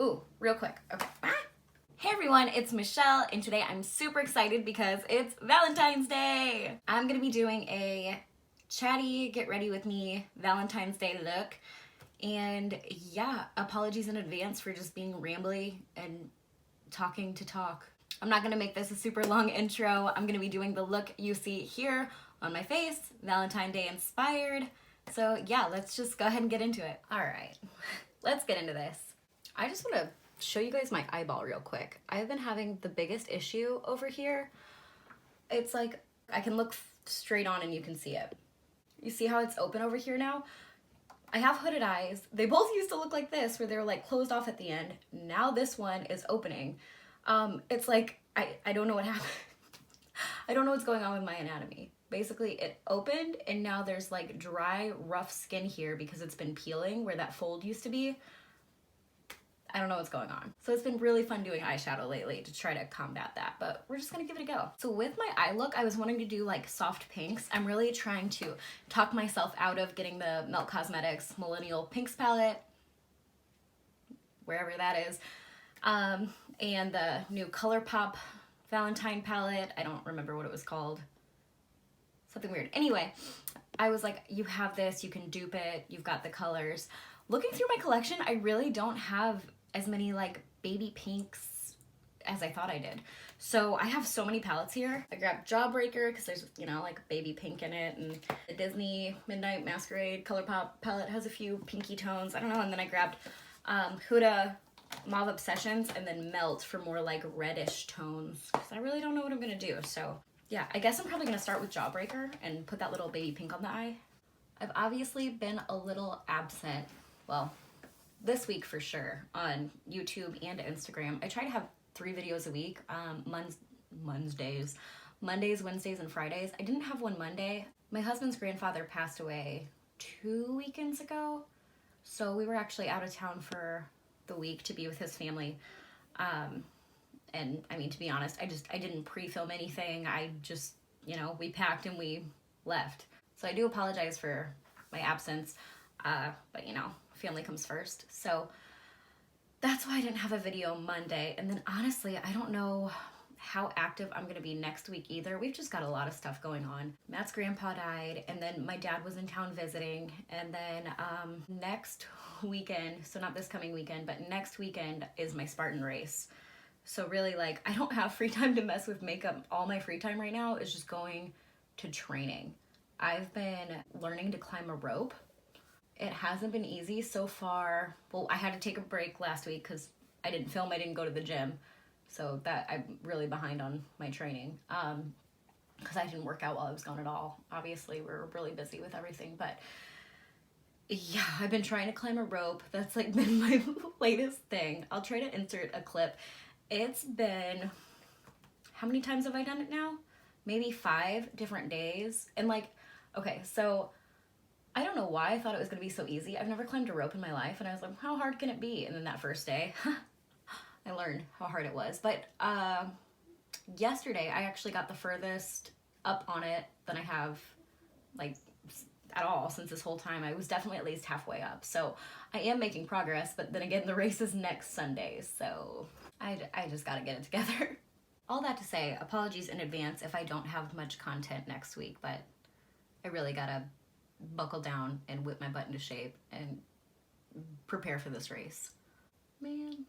Ooh, real quick. Okay. Hey everyone, it's Michelle, and today I'm super excited because it's Valentine's Day. I'm gonna be doing a chatty, get ready with me Valentine's Day look. And yeah, apologies in advance for just being rambly and talking to talk. I'm not gonna make this a super long intro. I'm gonna be doing the look you see here on my face, Valentine's Day inspired. So yeah, let's just go ahead and get into it. All right, let's get into this. I just wanna show you guys my eyeball real quick. I've been having the biggest issue over here. It's like, I can look straight on and you can see it. You see how it's open over here now? I have hooded eyes. They both used to look like this, where they were like closed off at the end. Now this one is opening. It's like, I don't know what happened. I don't know what's going on with my anatomy. Basically, it opened and now there's like dry, rough skin here because it's been peeling where that fold used to be. I don't know what's going on. So it's been really fun doing eyeshadow lately to try to combat that, but we're just gonna give it a go. So with my eye look, I was wanting to do like soft pinks. I'm really trying to talk myself out of getting the Melt Cosmetics Millennial Pinks palette, wherever that is, and the new ColourPop Valentine palette. I don't remember what it was called. Something weird. Anyway, I was like, you have this, you can dupe it, you've got the colors. Looking through my collection, I really don't have as many like baby pinks as I thought I did. So I have so many palettes here. I grabbed Jawbreaker because there's, you know, like baby pink in it, and the Disney Midnight Masquerade ColourPop palette has a few pinky tones. I don't know. And then I grabbed Huda Mauve Obsessions and then Melt for more like reddish tones because I really don't know what I'm gonna do. So yeah, I guess I'm probably gonna start with Jawbreaker and put that little baby pink on the eye. I've obviously been a little absent, well, this week for sure, on YouTube and Instagram. I try to have 3 videos a week, Mondays, Wednesdays, and Fridays. I didn't have one Monday. My husband's grandfather passed away 2 weekends ago, so we were actually out of town for the week to be with his family. And I mean, to be honest, I didn't pre-film anything. I just, you know, we packed and we left. So I do apologize for my absence, but you know, family comes first. So that's why I didn't have a video Monday. And then honestly, I don't know how active I'm gonna be next week either. We've just got a lot of stuff going on. Matt's grandpa died, and then my dad was in town visiting, and then next weekend, so not this coming weekend, but next weekend is my Spartan race. So really, like, I don't have free time to mess with makeup. All my free time right now is just going to training. I've been learning to climb a rope. It hasn't been easy so far. Well, I had to take a break last week because I didn't film, I didn't go to the gym. So that I'm really behind on my training because I didn't work out while I was gone at all. Obviously, we're really busy with everything, but yeah, I've been trying to climb a rope. That's like been my latest thing. I'll try to insert a clip. It's been, how many times have I done it now? Maybe 5 different days. And like, okay, so I don't know why I thought it was gonna be so easy. I've never climbed a rope in my life, and I was like, how hard can it be? And then that first day, I learned how hard it was. But yesterday, I actually got the furthest up on it than I have, like, at all since this whole time. I was definitely at least halfway up. So I am making progress, but then again, the race is next Sunday, so I just gotta get it together. All that to say, apologies in advance if I don't have much content next week, but I really gotta buckle down and whip my butt into shape and prepare for this race. Man,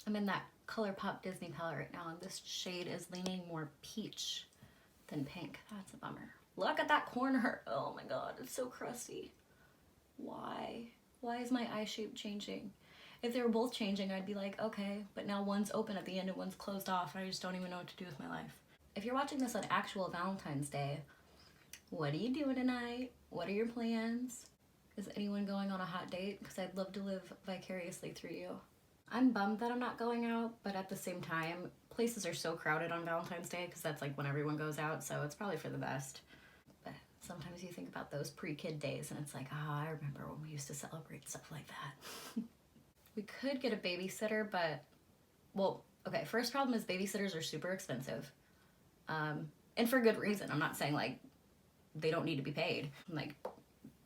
I'm in that ColourPop Disney palette right now, and this shade is leaning more peach than pink. That's a bummer. Look at that corner. Oh my god, it's so crusty. Why? Why is my eye shape changing? If they were both changing, I'd be like, okay, but now one's open at the end and one's closed off, and I just don't even know what to do with my life. If you're watching this on actual Valentine's Day, what are you doing tonight? What are your plans? Is anyone going on a hot date? Because I'd love to live vicariously through you. I'm bummed that I'm not going out, but at the same time, places are so crowded on Valentine's Day because that's like when everyone goes out, so it's probably for the best. But sometimes you think about those pre-kid days and it's like, I remember when we used to celebrate stuff like that. We could get a babysitter, but, well, okay, first problem is babysitters are super expensive. And for good reason. I'm not saying like they don't need to be paid. I'm like,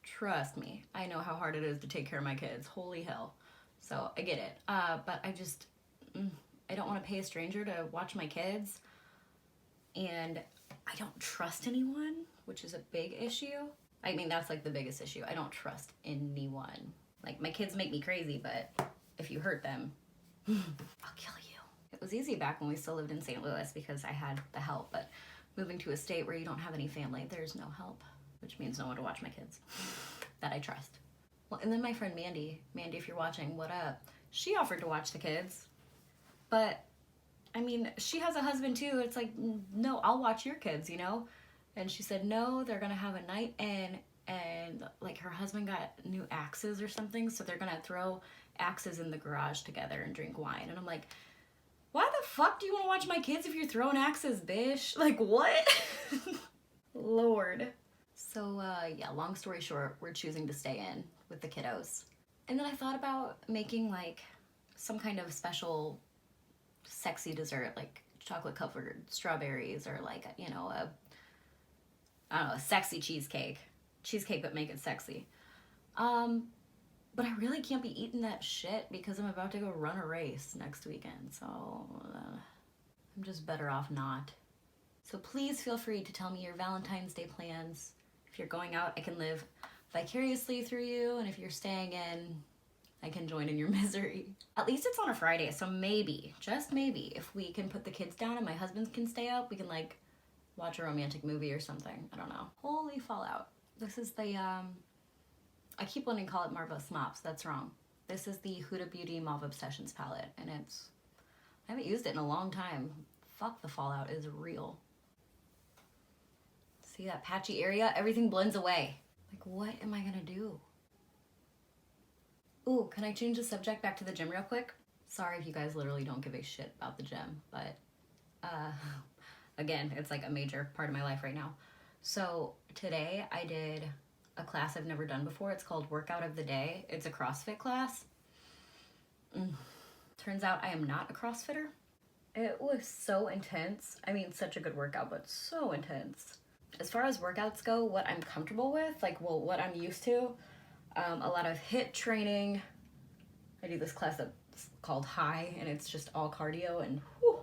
trust me, I know how hard it is to take care of my kids. Holy hell. So I get it. But I don't want to pay a stranger to watch my kids. And I don't trust anyone, which is a big issue. I mean, that's like the biggest issue. I don't trust anyone. Like, my kids make me crazy, but if you hurt them, I'll kill you. It was easy back when we still lived in St. Louis because I had the help, but moving to a state where you don't have any family, there's no help, which means no one to watch my kids that I trust. Well, and then my friend Mandy, if you're watching, what up? She offered to watch the kids, but I mean, she has a husband too. It's like, no, I'll watch your kids, you know? And she said, no, they're gonna have a night in, and like her husband got new axes or something, so they're gonna throw axes in the garage together and drink wine. And I'm like, why the fuck do you want to watch my kids if you're throwing axes, bitch? Like, what? Lord. So, yeah, long story short, we're choosing to stay in with the kiddos. And then I thought about making, like, some kind of special sexy dessert, like chocolate-covered strawberries, or, like, you know, I don't know, a sexy cheesecake. Cheesecake, but make it sexy. But I really can't be eating that shit because I'm about to go run a race next weekend, so I'm just better off not. So please feel free to tell me your Valentine's Day plans. If you're going out, I can live vicariously through you, and if you're staying in, I can join in your misery. At least it's on a Friday, so maybe, just maybe, if we can put the kids down and my husband can stay up, we can, like, watch a romantic movie or something. I don't know. Holy fallout. This is the, I keep wanting to call it Marvelous Mops. That's wrong. This is the Huda Beauty Mauve Obsessions palette, and I haven't used it in a long time. Fuck, the fallout is real. See that patchy area? Everything blends away. Like, what am I gonna do? Ooh, can I change the subject back to the gym real quick? Sorry if you guys literally don't give a shit about the gym, but, again, it's like a major part of my life right now. So today I did a class I've never done before. It's called Workout of the Day. It's a CrossFit class. Turns out I am not a CrossFitter. It was so intense. I mean, such a good workout, but so intense. As far as workouts go, what I'm comfortable with, like, well, what I'm used to, a lot of HIIT training. I do this class that's called High, and it's just all cardio, and whew,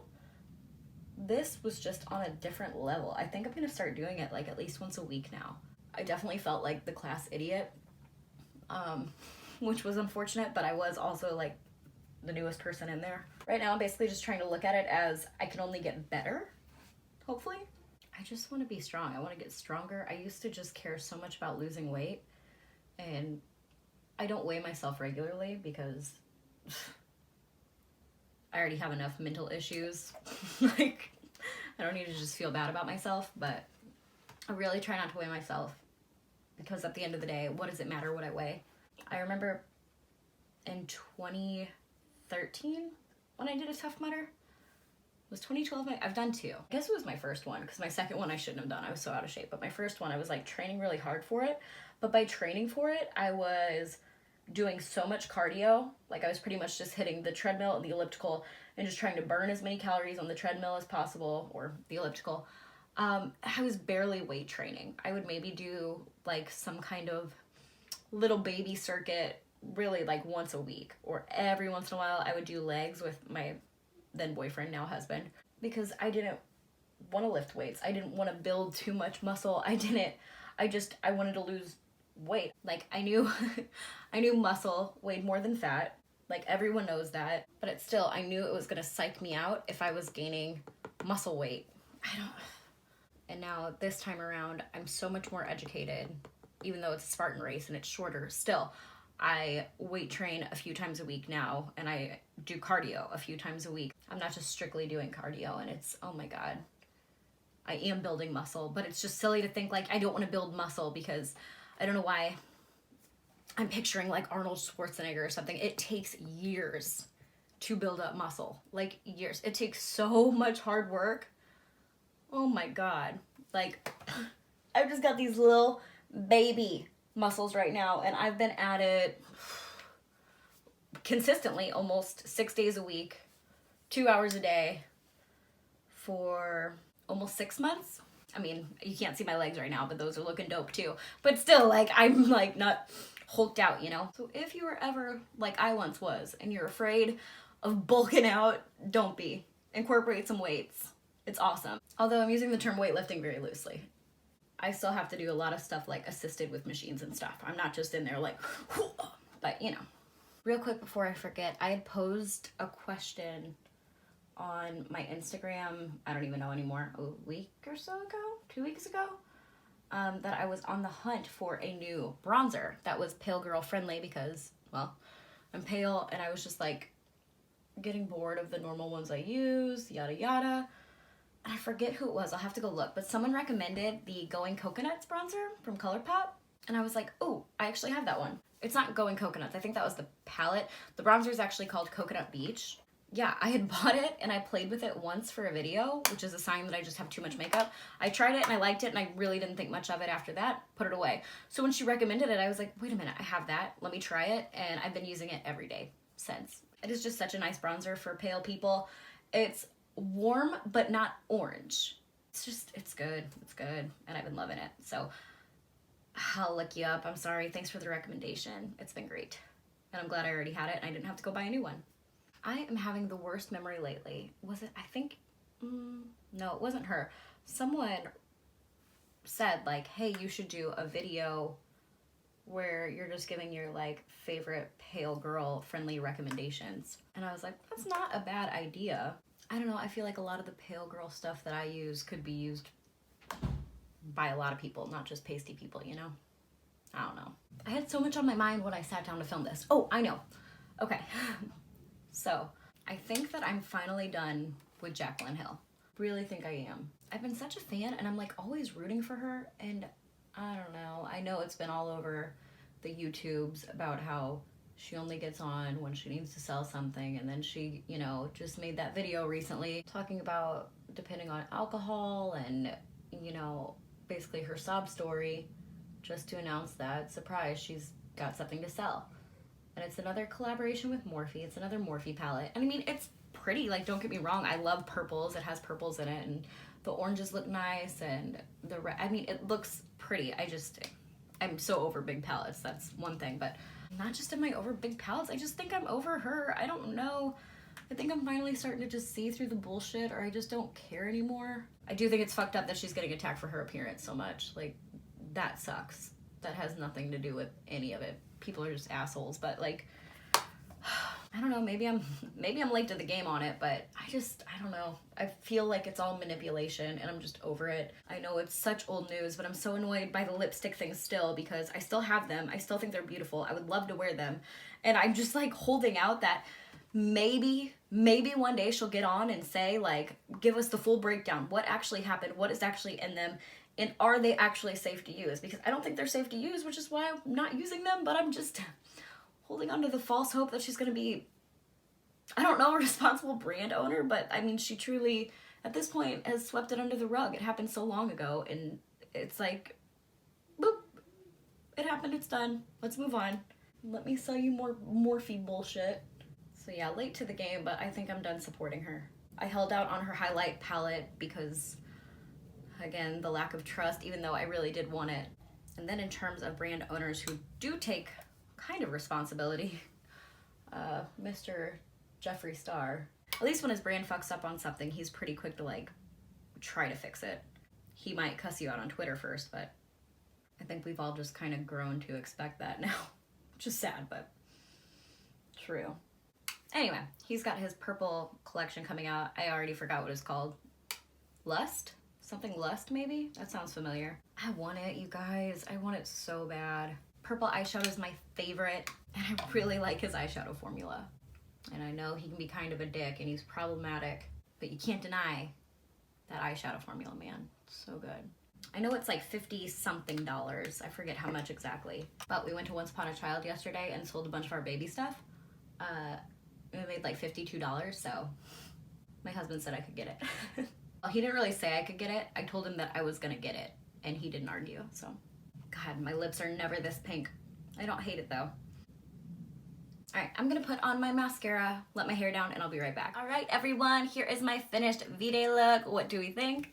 this was just on a different level. I think I'm gonna start doing it like at least once a week now. I definitely felt like the class idiot, which was unfortunate, but I was also like the newest person in there. Right now I'm basically just trying to look at it as I can only get better, hopefully. I just want to be strong. I want to get stronger. I used to just care so much about losing weight, and I don't weigh myself regularly because I already have enough mental issues. Like, I don't need to just feel bad about myself, but I really try not to weigh myself because at the end of the day, what does it matter what I weigh? I remember in 2013 when I did a Tough Mudder. Was 2012 I've done two. I guess it was my first one because my second one I shouldn't have done. I was so out of shape. But my first one, I was like training really hard for it. But by training for it, I was doing so much cardio. Like, I was pretty much just hitting the treadmill and the elliptical and just trying to burn as many calories on the treadmill as possible, or the elliptical. I was barely weight training. I would maybe do like some kind of little baby circuit really like once a week, or every once in a while I would do legs with my then boyfriend, now husband, because I didn't want to lift weights. I didn't want to build too much muscle. I wanted to lose weight. Like, I knew muscle weighed more than fat. Like, everyone knows that, but it's still, I knew it was going to psych me out if I was gaining muscle weight. And now this time around, I'm so much more educated, even though it's a Spartan race and it's shorter. Still, I weight train a few times a week now, and I do cardio a few times a week. I'm not just strictly doing cardio, and it's, oh my God, I am building muscle, but it's just silly to think like I don't want to build muscle because I don't know why I'm picturing like Arnold Schwarzenegger or something. It takes years to build up muscle, like years. It takes so much hard work. Oh my God. Like, I've just got these little baby muscles right now, and I've been at it consistently almost 6 days a week, 2 hours a day for almost 6 months. I mean, you can't see my legs right now, but those are looking dope too. But still, like, I'm like not hulked out, you know? So if you were ever like I once was and you're afraid of bulking out, don't be. Incorporate some weights. It's awesome. Although I'm using the term weightlifting very loosely. I still have to do a lot of stuff like assisted with machines and stuff. I'm not just in there like, but you know. Real quick before I forget, I had posed a question on my Instagram, I don't even know anymore, a week or so ago, 2 weeks ago, that I was on the hunt for a new bronzer that was pale girl friendly because, well, I'm pale and I was just like getting bored of the normal ones I use, yada yada. And I forget who it was, I'll have to go look, but someone recommended the Going Coconuts bronzer from ColourPop, and I was like, oh, I actually have that one. It's not Going Coconuts, I think that was the palette. The bronzer is actually called Coconut Beach. Yeah, I had bought it and I played with it once for a video, which is a sign that I just have too much makeup. I tried it and I liked it and I really didn't think much of it after that, put it away. So when she recommended it, I was like, wait a minute, I have that, let me try it, and I've been using it every day since. It is just such a nice bronzer for pale people. It's warm but not orange. It's good, and I've been loving it. So I'll look you up. I'm sorry, thanks for the recommendation. It's been great, and I'm glad I already had it and I didn't have to go buy a new one. I am having the worst memory lately. Was it, I think, no, it wasn't her. Someone said like, hey, you should do a video where you're just giving your like favorite pale girl friendly recommendations. And I was like, that's not a bad idea. I don't know, I feel like a lot of the pale girl stuff that I use could be used by a lot of people, not just pasty people, you know? I don't know. I had so much on my mind when I sat down to film this. Oh, I know. Okay. So, I think that I'm finally done with Jaclyn Hill. Really think I am. I've been such a fan and I'm like always rooting for her, and I don't know. I know it's been all over the YouTubes about how she only gets on when she needs to sell something, and then she, you know, just made that video recently talking about depending on alcohol and, you know, basically her sob story, just to announce that, surprise, she's got something to sell. And it's another collaboration with Morphe. It's another Morphe palette. And I mean, it's pretty, like, don't get me wrong, I love purples. It has purples in it, and the oranges look nice, and the red, I mean, it looks pretty. I'm so over big palettes, that's one thing, but not just am I over big palettes, I just think I'm over her. I don't know. I think I'm finally starting to just see through the bullshit, or I just don't care anymore. I do think it's fucked up that she's getting attacked for her appearance so much. Like, that sucks. That has nothing to do with any of it. People are just assholes, but like, I don't know, maybe I'm late to the game on it, but I don't know. I feel like it's all manipulation and I'm just over it. I know it's such old news, but I'm so annoyed by the lipstick thing still, because I still have them. I still think they're beautiful. I would love to wear them. And I'm just like holding out that maybe one day she'll get on and say like, give us the full breakdown. What actually happened? What is actually in them? And are they actually safe to use? Because I don't think they're safe to use, which is why I'm not using them, but I'm just holding on to the false hope that she's gonna be, I don't know, a responsible brand owner, but I mean, she truly, at this point, has swept it under the rug. It happened so long ago, and it's like, boop, it happened, it's done. Let's move on. Let me sell you more Morphe bullshit. So yeah, late to the game, but I think I'm done supporting her. I held out on her highlight palette because, again, the lack of trust, even though I really did want it. And then in terms of brand owners who do take kind of responsibility, Mr. Jeffree Star, at least when his brand fucks up on something, he's pretty quick to like try to fix it. He might cuss you out on Twitter first, but I think we've all just kind of grown to expect that now, which is sad, but true. Anyway, he's got his purple collection coming out. I already forgot what it's called. Lust? Something Lust, maybe? That sounds familiar. I want it, you guys. I want it so bad. Purple eyeshadow is my favorite, and I really like his eyeshadow formula. And I know he can be kind of a dick, and he's problematic, but you can't deny that eyeshadow formula, man. So good. I know it's like $50-something. I forget how much exactly. But we went to Once Upon a Child yesterday and sold a bunch of our baby stuff. We made like $52, so my husband said I could get it. Well, he didn't really say I could get it. I told him that I was gonna get it, and he didn't argue, so. God, my lips are never this pink. I don't hate it though. All right, I'm gonna put on my mascara, let my hair down, and I'll be right back. All right, everyone, here is my finished V-Day look. What do we think?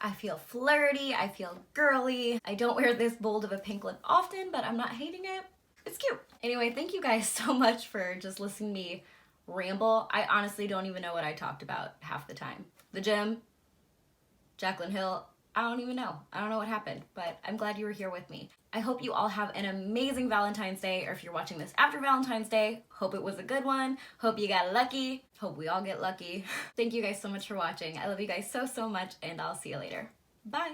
I feel flirty, I feel girly. I don't wear this bold of a pink lip often, but I'm not hating it. It's cute. Anyway, thank you guys so much for just listening to me ramble. I honestly don't even know what I talked about half the time. The gym, Jaclyn Hill, I don't even know. I don't know what happened, but I'm glad you were here with me. I hope you all have an amazing Valentine's Day, or if you're watching this after Valentine's Day, hope it was a good one. Hope you got lucky. Hope we all get lucky. Thank you guys so much for watching. I love you guys so, so much, and I'll see you later. Bye.